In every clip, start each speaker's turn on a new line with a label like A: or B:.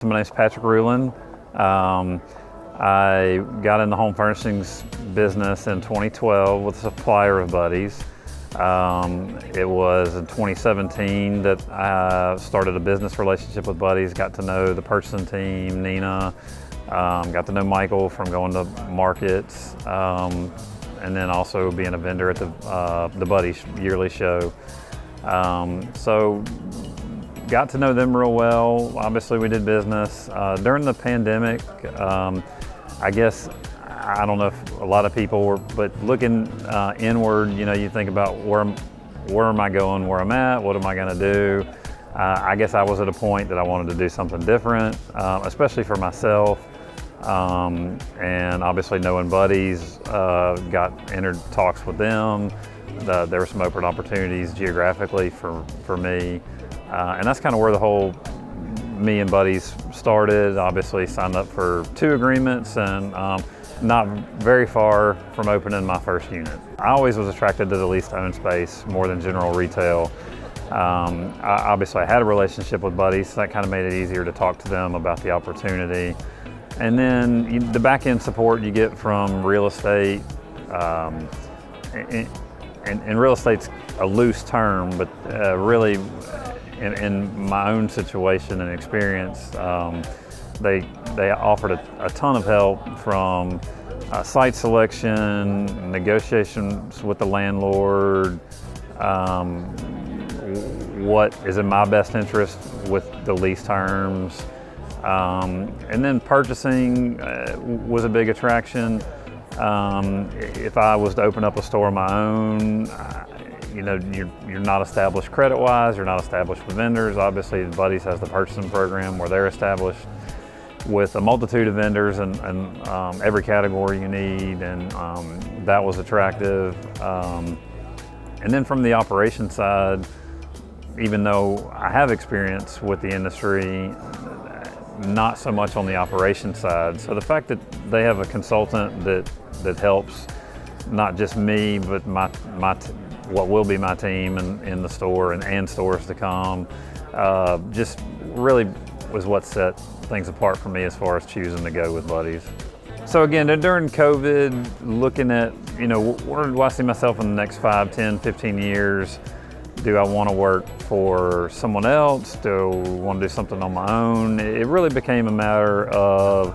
A: My name's Patrick Ruland. I got in the home furnishings business in 2012 with a supplier of buddies. It was in 2017 that I started a business relationship with buddies, got to know the purchasing team, Nina, got to know Michael from going to markets, and then also being a vendor at the Buddies yearly show. So got to know them real well. Obviously we did business. During the pandemic, I guess, I don't know if a lot of people were, but looking inward, you think about where am I going, where I'm at, what am I gonna do? I guess I was at a point that I wanted to do something different, especially for myself. And obviously knowing buddies, entered talks with them. There were some open opportunities geographically for me. And that's kind of where the whole me and buddies started. Obviously signed up for 2 agreements and not very far from opening my first unit. I always was attracted to the lease-to-own space more than general retail. Obviously I had a relationship with buddies, so that kind of made it easier to talk to them about the opportunity. And then the back-end support you get from real estate, and real estate's a loose term, but really in my own situation and experience, they offered a ton of help from site selection, negotiations with the landlord, what is in my best interest with the lease terms, and then purchasing was a big attraction. If I was to open up a store of my own, you're not established credit-wise, you're not established with vendors. Obviously, Buddies has the purchasing program where they're established with a multitude of vendors and every category you need, and that was attractive. And then from the operation side, even though I have experience with the industry, not so much on the operation side. So the fact that they have a consultant that helps not just me, but what will be my team in the store and stores to come, just really was what set things apart for me as far as choosing to go with Buddies. So again, during COVID, looking at, where do I see myself in the next 5, 10, 15 years? Do I want to work for someone else? Do I want to do something on my own? It really became a matter of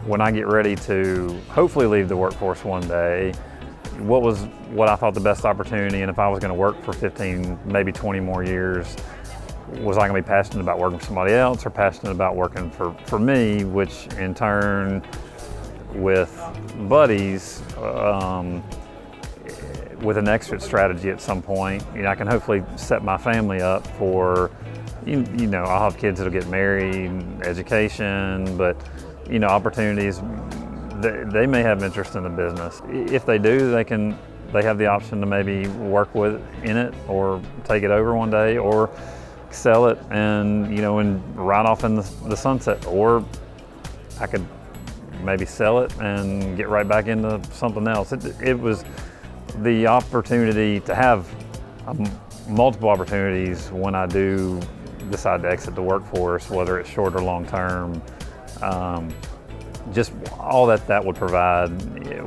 A: when I get ready to hopefully leave the workforce one day, what I thought the best opportunity, and if I was going to work for 15, maybe 20 more years, was I going to be passionate about working for somebody else or passionate about working for me, which in turn with Buddies, with an exit strategy at some point, I can hopefully set my family up for, I'll have kids that'll get married, education, but, opportunities, they may have interest in the business. If they do, they have the option to maybe work in it or take it over one day or sell it and, and ride off in the sunset, or I could maybe sell it and get right back into something else. It was the opportunity to have multiple opportunities when I do decide to exit the workforce, whether it's short or long term. Just all that would provide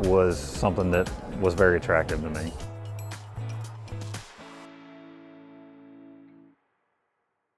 A: was something that was very attractive to me.